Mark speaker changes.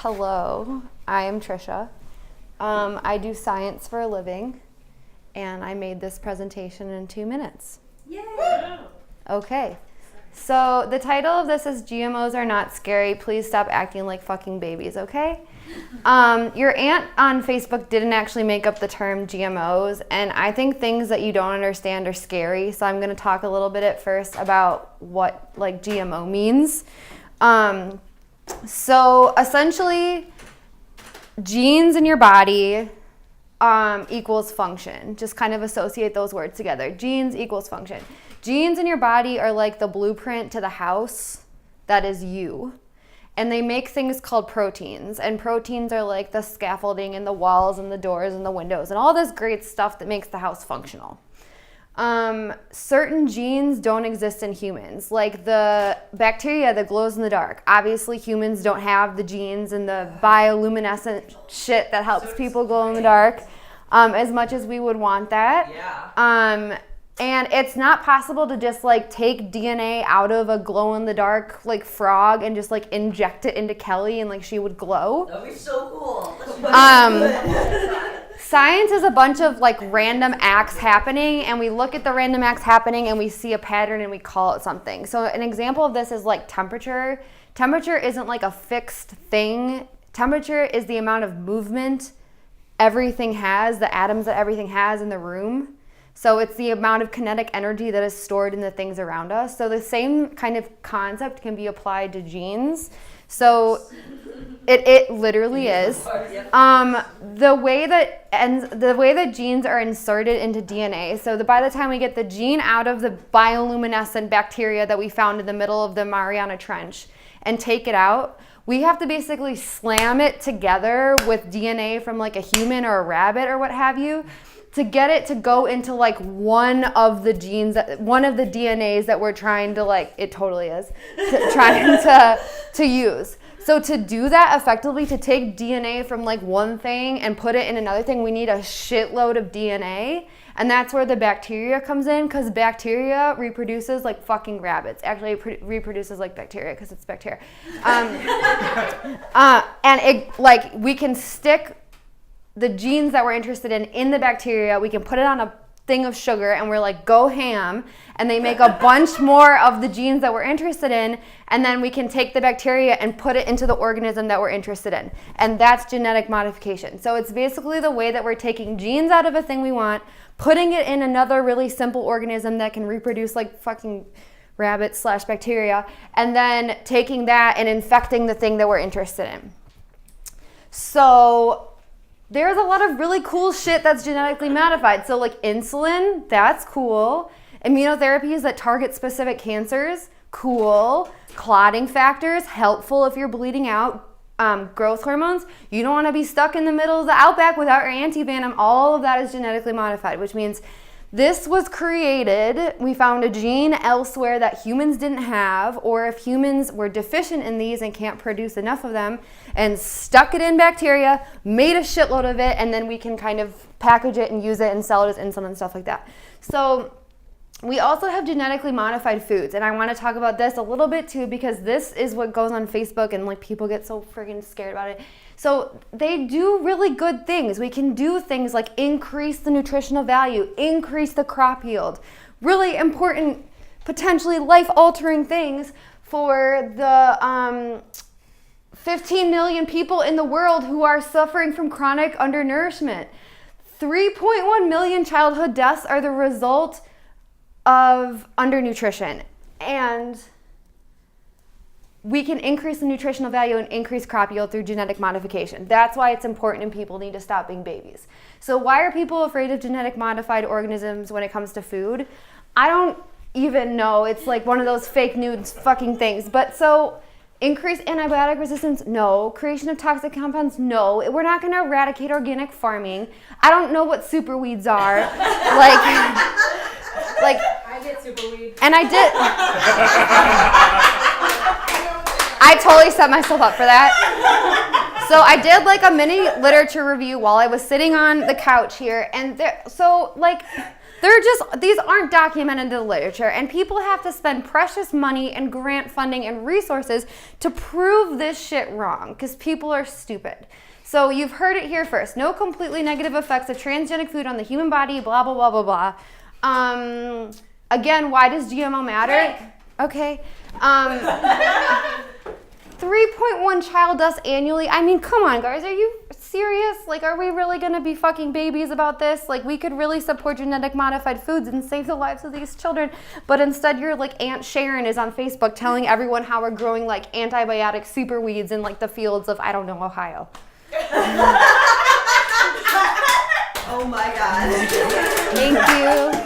Speaker 1: Hello, I am Trisha. I do science for a living, and I made this presentation in 2 minutes.
Speaker 2: Yay!
Speaker 1: Okay, so the title of this is GMOs Are Not Scary. Please stop acting like fucking babies, okay? Your aunt on Facebook didn't actually make up the term GMOs, and I think things that you don't understand are scary, so I'm going to talk a little bit at first about what like GMO means. So essentially, genes in your body equals function. Just kind of associate those words together. Genes equals function. Genes in your body are like the blueprint to the house that is you. And they make things called proteins. And proteins are like the scaffolding and the walls and the doors and the windows and all this great stuff that makes the house functional. Certain genes don't exist in humans, like the bacteria that glows in the dark. Obviously, humans don't have the genes and the bioluminescent shit that helps people glow in the dark as much as we would want that.
Speaker 2: Yeah.
Speaker 1: And it's not possible to just like take DNA out of a glow in the dark like frog and just like inject it into Kelly and like she would glow.
Speaker 2: That'd be so cool.
Speaker 1: Science is a bunch of like random acts happening, and we look at the random acts happening and we see a pattern and we call it something. So an example of this is like temperature. Temperature isn't like a fixed thing. Temperature is the amount of movement everything has, the atoms that everything has in the room. So it's the amount of kinetic energy that is stored in the things around us. So the same kind of concept can be applied to genes. So it literally is. The way that genes are inserted into DNA. So by the time we get the gene out of the bioluminescent bacteria that we found in the middle of the Mariana Trench and take it out, we have to basically slam it together with DNA from like a human or a rabbit or what have you, to get it to go into like one of the genes, one of the DNAs that we're trying to like, it totally is, trying to use. So to do that effectively, to take DNA from like one thing and put it in another thing, we need a shitload of DNA. And that's where the bacteria comes in, because bacteria reproduces like fucking rabbits. Actually, it reproduces like bacteria because it's bacteria. And it like we can stick the genes that we're interested in the bacteria, we can put it on a thing of sugar and we're like, go ham, and they make a bunch more of the genes that we're interested in, and then we can take the bacteria and put it into the organism that we're interested in. And that's genetic modification. So it's basically the way that we're taking genes out of a thing we want, putting it in another really simple organism that can reproduce like fucking rabbits / bacteria, and then taking that and infecting the thing that we're interested in. So there's a lot of really cool shit that's genetically modified. So like insulin, that's cool. Immunotherapies that target specific cancers, cool. Clotting factors, helpful if you're bleeding out. Growth hormones, you don't want to be stuck in the middle of the outback without your anti-venom. All of that is genetically modified, which means this was created, we found a gene elsewhere that humans didn't have, or if humans were deficient in these and can't produce enough of them, and stuck it in bacteria, made a shitload of it, and then we can kind of package it and use it and sell it as insulin and stuff like that. So we also have genetically modified foods, and I want to talk about this a little bit too, because this is what goes on Facebook and like people get so freaking scared about it. So they do really good things. We can do things like increase the nutritional value, increase the crop yield, really important, potentially life-altering things for the 15 million people in the world who are suffering from chronic undernourishment. 3.1 million childhood deaths are the result of undernutrition, and we can increase the nutritional value and increase crop yield through genetic modification. That's why it's important and people need to stop being babies. So why are people afraid of genetic modified organisms when it comes to food? I don't even know. It's like one of those fake news fucking things. But so increase antibiotic resistance? No. Creation of toxic compounds? No. We're not going to eradicate organic farming. I don't know what super weeds are. like
Speaker 3: I get super weed.
Speaker 1: And I did. I totally set myself up for that. So I did like a mini literature review while I was sitting on the couch here, and so like These aren't documented in the literature, and people have to spend precious money and grant funding and resources to prove this shit wrong, because people are stupid. So you've heard it here first. No completely negative effects of transgenic food on the human body, blah, blah, blah, blah, blah. Again, why does GMO matter? Okay. 3.1 child deaths annually. I mean, come on, guys. Are you serious? Like, are we really going to be fucking babies about this? Like, we could really support genetic modified foods and save the lives of these children. But instead, your, like, Aunt Sharon is on Facebook telling everyone how we're growing, like, antibiotic super weeds in, like, the fields of, I don't know, Ohio.
Speaker 2: Oh, my God.
Speaker 1: Thank you.